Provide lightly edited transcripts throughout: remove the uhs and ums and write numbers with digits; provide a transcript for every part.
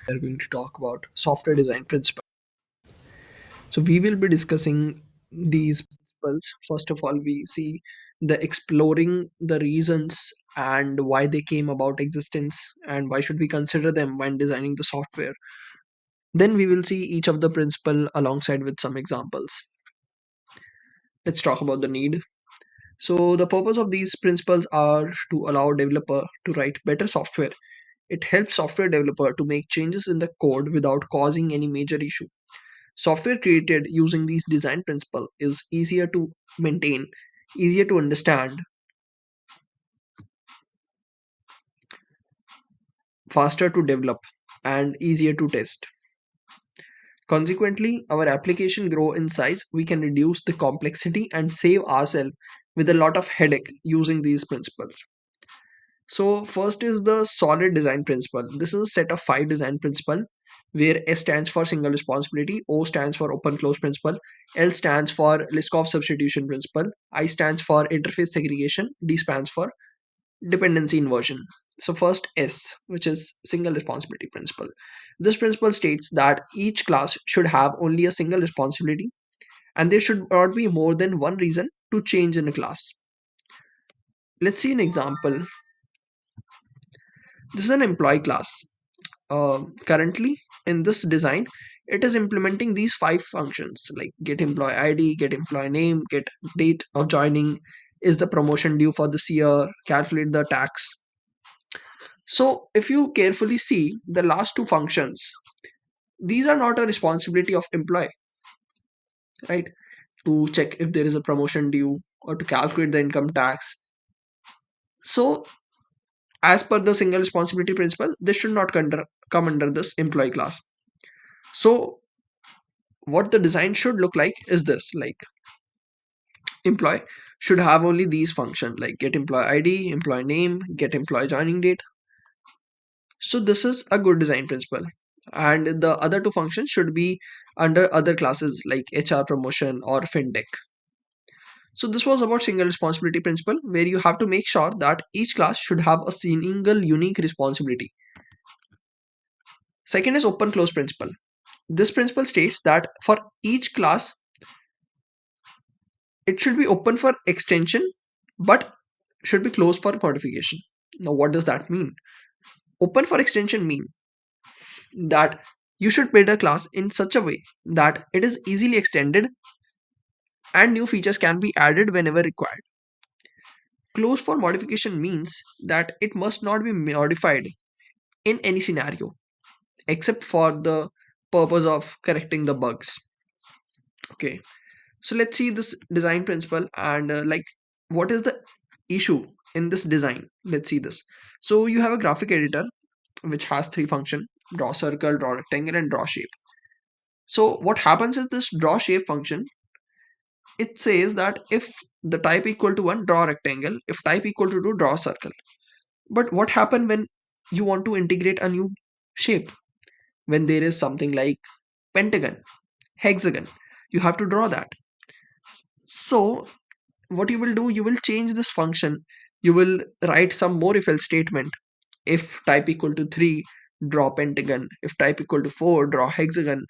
We are going to talk about software design principles. So we will be discussing these principles. First of all, we see the exploring the reasons and why they came about existence and why should we consider them when designing the software. Then we will see each of the principle alongside with some examples. Let's talk about the need. So the purpose of these principles are to allow developer to write better software. It helps software developer to make changes in the code without causing any major issue. Software created using these design principles is easier to maintain, easier to understand, faster to develop, and easier to test. Consequently, our application grow in size, we can reduce the complexity and save ourselves with a lot of headache using these principles. So first is the solid design principle. This is a set of 5 design principle where S stands for single responsibility, O stands for open close principle, L stands for Liskov substitution principle, I stands for interface segregation, D stands for dependency inversion. So first S, which is single responsibility principle. This principle states that each class should have only a single responsibility and there should not be more than one reason to change in a class. Let's see an example. This is an employee class. Currently in this design, it is implementing these 5 functions like get employee id, get employee name, get date of joining, is the promotion due for this year, calculate the tax. So if you carefully see the last 2 functions, these are not a responsibility of employee, right? To check if there is a promotion due or to calculate the income tax. So as per the single responsibility principle, this should not come under this employee class. So what the design should look like is this, like employee should have only these functions like get employee id, employee name, get employee joining date. So this is a good design principle, and the other 2 functions should be under other classes like hr, promotion, or fintech. So this was about single responsibility principle where you have to make sure that each class should have a single unique responsibility. Second is open close principle. This principle states that for each class it should be open for extension but should be closed for modification. Now what does that mean? Open for extension mean that you should build a class in such a way that it is easily extended and new features can be added whenever required. Closed for modification means that it must not be modified in any scenario except for the purpose of correcting the bugs. Okay, so let's see this design principle and like what is the issue in this design. Let's see this. So you have a graphic editor which has 3 function: draw circle, draw rectangle, and draw shape. So what happens is this draw shape function, it says that if the type equal to 1, draw rectangle, if type equal to 2, draw circle. But what happen when you want to integrate a new shape? When there is something like pentagon, hexagon, you have to draw that. So what you will do, you will change this function, you will write some more if else statement. If type equal to 3, draw pentagon, if type equal to 4, draw hexagon.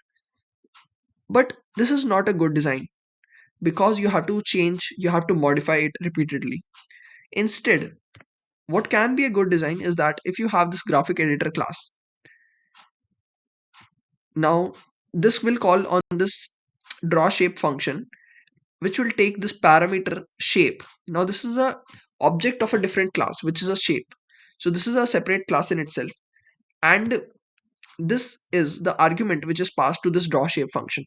But this is not a good design because you have to change, you have to modify it repeatedly. Instead, what can be a good design is that if you have this graphic editor class, now this will call on this draw shape function which will take this parameter shape. Now this is a object of a different class which is a shape. So this is a separate class in itself, and this is the argument which is passed to this draw shape function.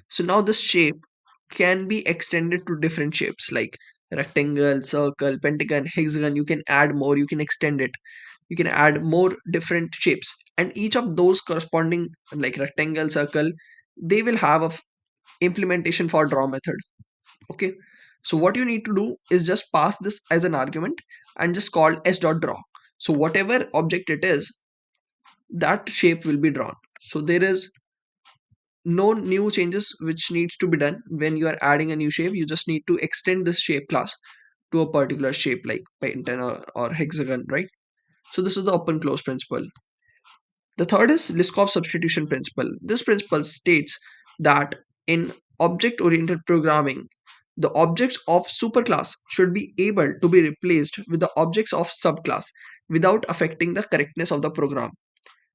So now this shape can be extended to different shapes like rectangle, circle, pentagon, hexagon. You can add more, you can extend it, you can add more different shapes, and each of those corresponding like rectangle, circle, they will have a implementation for draw method. Okay, so what you need to do is just pass this as an argument and just call s dot draw. So whatever object it is, that shape will be drawn. So there is no new changes which needs to be done when you are adding a new shape. You just need to extend this shape class to a particular shape like pentagon or hexagon, right? So this is the open close principle. The third is Liskov substitution principle. This principle states that in object oriented programming, the objects of superclass should be able to be replaced with the objects of subclass without affecting the correctness of the program.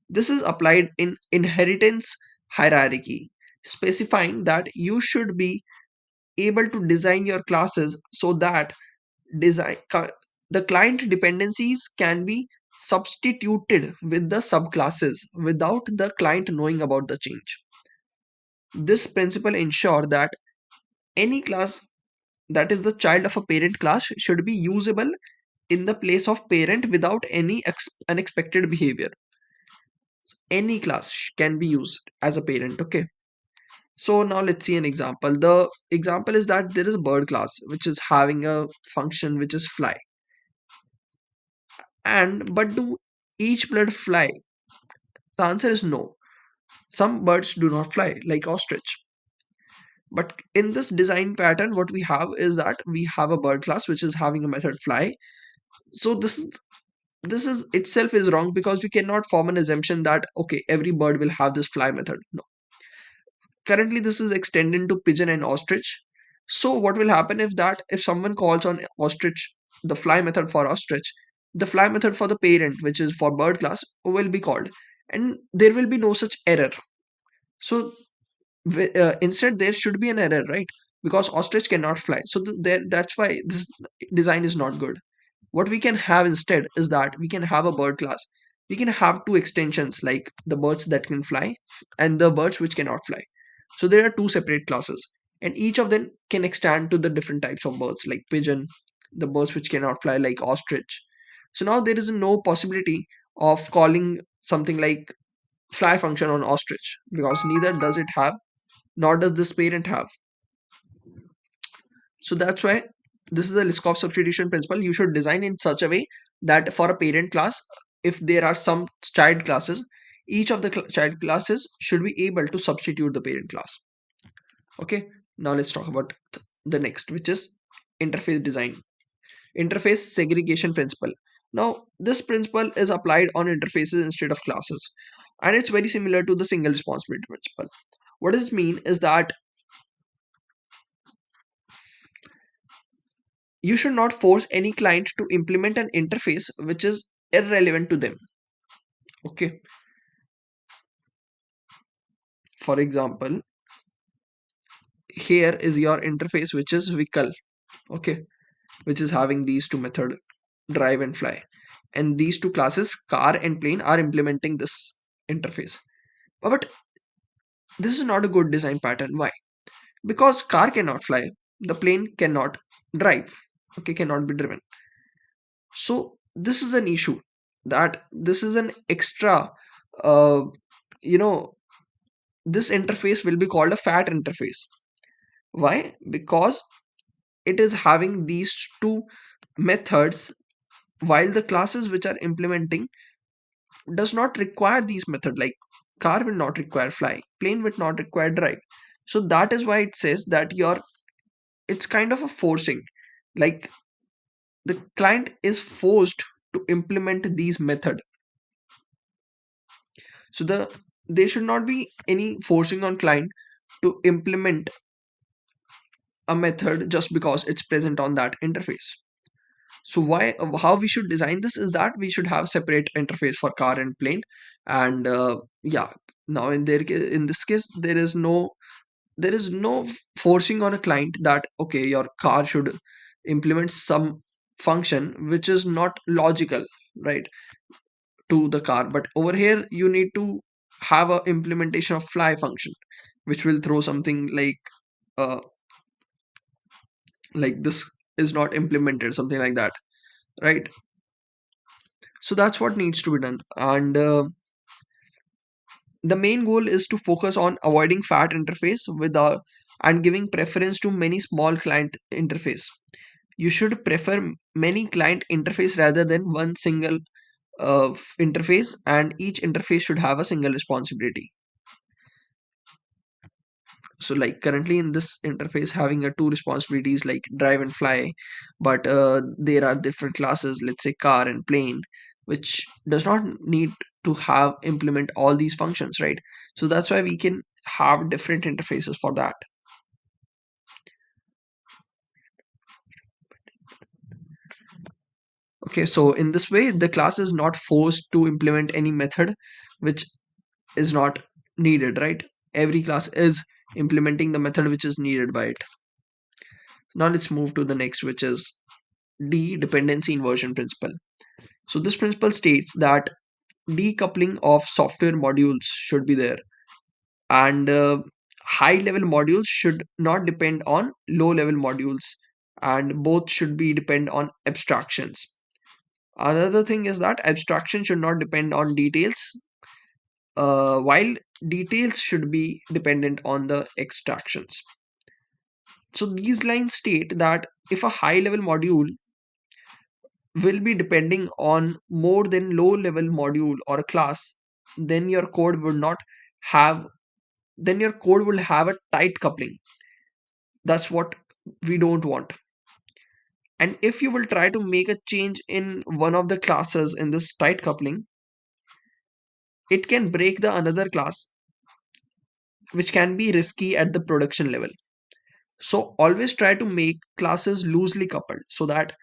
This is applied in inheritance hierarchy, specifying that you should be able to design your classes so that design the client dependencies can be substituted with the subclasses without the client knowing about the change. This principle ensures that any class that is the child of a parent class should be usable in the place of parent without any unexpected behavior. Any class can be used as a parent. Okay, so now let's see an example. The example is that there is a bird class which is having a function which is fly, and but do each bird fly? The answer is no. Some birds do not fly, like ostrich. But in this design pattern, what we have is that we have a bird class which is having a method fly. So this is itself is wrong because we cannot form an assumption that okay, every bird will have this fly method. No. Currently, this is extended to pigeon and ostrich. So what will happen if someone calls on ostrich, the fly method for ostrich, the fly method for the parent, which is for bird class, will be called, and there will be no such error. So instead there should be an error, right? Because ostrich cannot fly, so that's why this design is not good. What we can have instead is that we can have a bird class. We can have two extensions, like the birds that can fly and the birds which cannot fly. So there are two separate classes, and each of them can extend to the different types of birds, like pigeon, the birds which cannot fly, like ostrich. So now there is no possibility of calling something like fly function on ostrich because neither does it have nor does this parent have. So that's why this is the Liskov substitution principle. You should design in such a way that for a parent class, if there are some child classes, each of the child classes should be able to substitute the parent class. Okay, now let's talk about the next, which is interface design. Interface segregation principle. Now, this principle is applied on interfaces instead of classes, and it's very similar to the single responsibility principle. What does this mean is that you should not force any client to implement an interface which is irrelevant to them. Okay, for example, here is your interface which is vehicle. Okay, which is having these two method, drive and fly, and these two classes, car and plane, are implementing this interface. But this is not a good design pattern. Why? Because car cannot fly, the plane cannot drive, okay, cannot be driven. So this is an issue, that this is an extra uh, you know this interface will be called a fat interface. Why? Because it is having these two methods, while the classes which are implementing does not require these method, like car will not require fly, plane will not require drive. So that is why it says that your it's kind of a forcing, like the client is forced to implement these method. So there should not be any forcing on client to implement a method just because it's present on that interface. So why how we should design this is that we should have separate interface for car and plane, and yeah, now in this case there is no forcing on a client that okay, your car should implement some function which is not logical, right, to the car. But over here you need to have a implementation of fly function which will throw something uh like this is not implemented, something like that, right? So that's what needs to be done, and the main goal is to focus on avoiding fat interface without and giving preference to many small client interface. You should prefer many client interface rather than one single interface, and each interface should have a single responsibility. So like currently in this interface having a two responsibilities like drive and fly, but there are different classes, let's say car and plane, which does not need to have implement all these functions, right? So that's why we can have different interfaces for that. Okay, so in this way, the class is not forced to implement any method which is not needed, right? Every class is implementing the method which is needed by it. Now let's move to the next, which is D, dependency inversion principle. So this principle states that decoupling of software modules should be there, and high level modules should not depend on low level modules, and both should be depend on abstractions. Another thing is that abstraction should not depend on details, while details should be dependent on the extractions. So these lines state that if a high level module will be depending on more than low level module or a class, then your code would not have then your code will have a tight coupling. That's what we don't want. And if you will try to make a change in one of the classes in this tight coupling, it can break the another class, which can be risky at the production level. So always try to make classes loosely coupled so that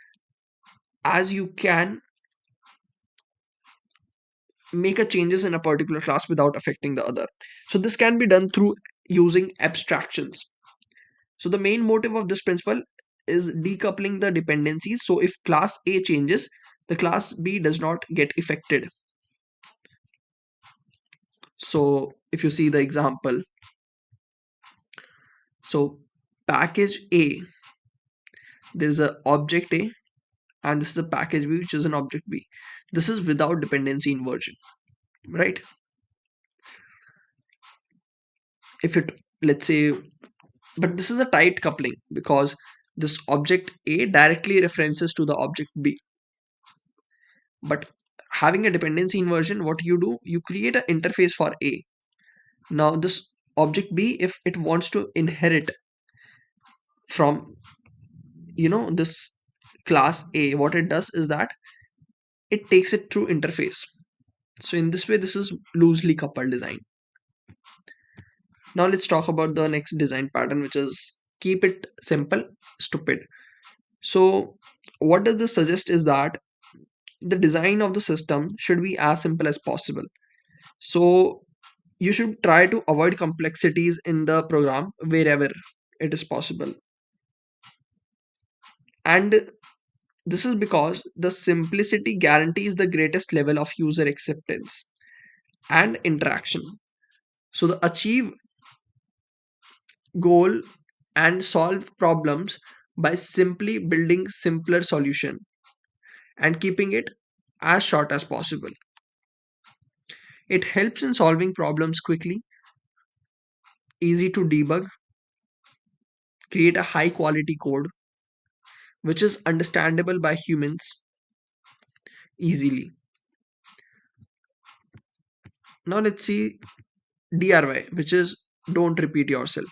as you can make a changes in a particular class without affecting the other. So this can be done through using abstractions. So the main motive of this principle is decoupling the dependencies. So if class A changes, the class B does not get affected. So if you see the example, so package A, there is a object A, and this is a package B, which is an object B. This is without dependency inversion, right? If it, let's say, but this is a tight coupling because this object A directly references to the object B. But having a dependency inversion, what you do, you create an interface for A. Now this object B, if it wants to inherit from this class A, what it does is that it takes it through interface. So in this way, this is loosely coupled design. Now let's talk about the next design pattern, which is keep it simple, stupid. So what does this suggest is that the design of the system should be as simple as possible. So you should try to avoid complexities in the program wherever it is possible. And this is because the simplicity guarantees the greatest level of user acceptance and interaction. So the achieve goal and solve problems by simply building simpler solution and keeping it as short as possible. It helps in solving problems quickly, easy to debug, create a high quality code which is understandable by humans easily. Now let's see DRY, which is don't repeat yourself.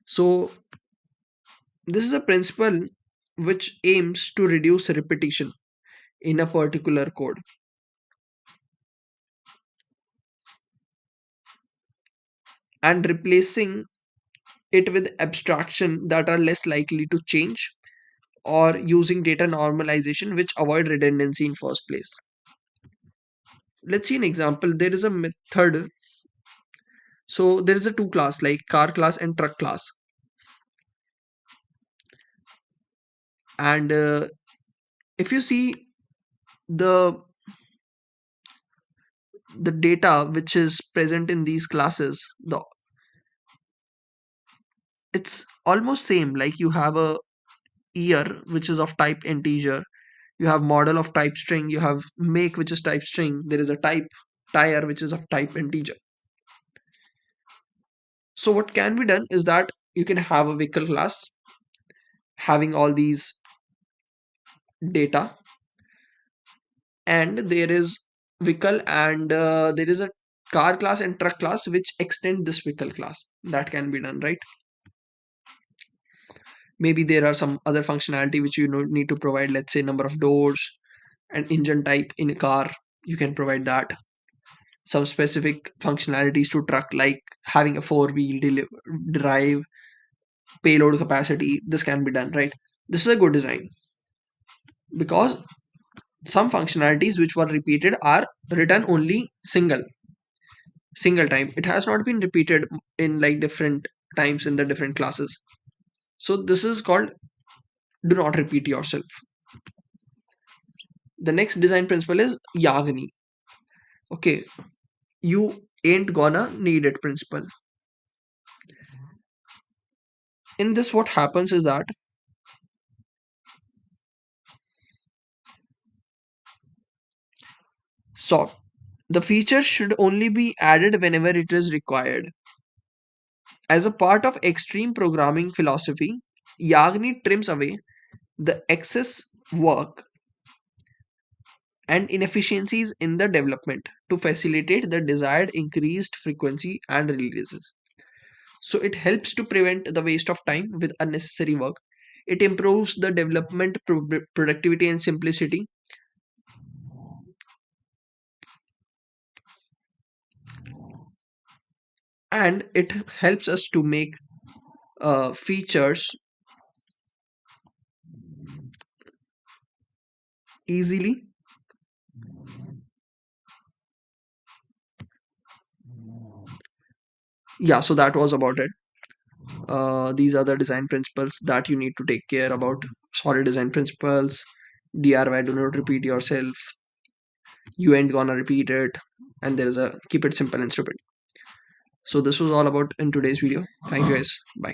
So this is a principle which aims to reduce repetition in a particular code and replacing it with abstraction that are less likely to change, or using data normalization which avoid redundancy in first place. Let's see an example. There is a method. So there is a two class like car class and truck class, and if you see the the data which is present in these classes, it's almost same. Like you have a year which is of type integer, you have model of type string, you have make which is type string, there is a type tire which is of type integer. So what can be done is that you can have a vehicle class having all these data, and there is vehicle, and there is a car class and truck class which extend this vehicle class. That can be done, right? Maybe there are some other functionality which you need to provide, let's say number of doors and engine type in a car. you can provide that. Some specific functionalities to truck, like having a four-wheel drive, payload capacity, this can be done, right? This is a good design because some functionalities which were repeated are written only single time. It has not been repeated in like different times in the different classes. So this is called do not repeat yourself. The next design principle is Yagni. Okay, you ain't gonna need it principle. In this, what happens is that so the feature should only be added whenever it is required. As a part of extreme programming philosophy, Yagni trims away the excess work and inefficiencies in the development to facilitate the desired increased frequency and releases. So it helps to prevent the waste of time with unnecessary work. It improves the development productivity and simplicity, and it helps us to make features easily. Yeah, so that was about it. These are the design principles that you need to take care about. Solid design principles, DRY, do not repeat yourself, you ain't gonna repeat it, and there is a keep it simple and stupid. So this was all about in today's video. Thank you guys. Bye.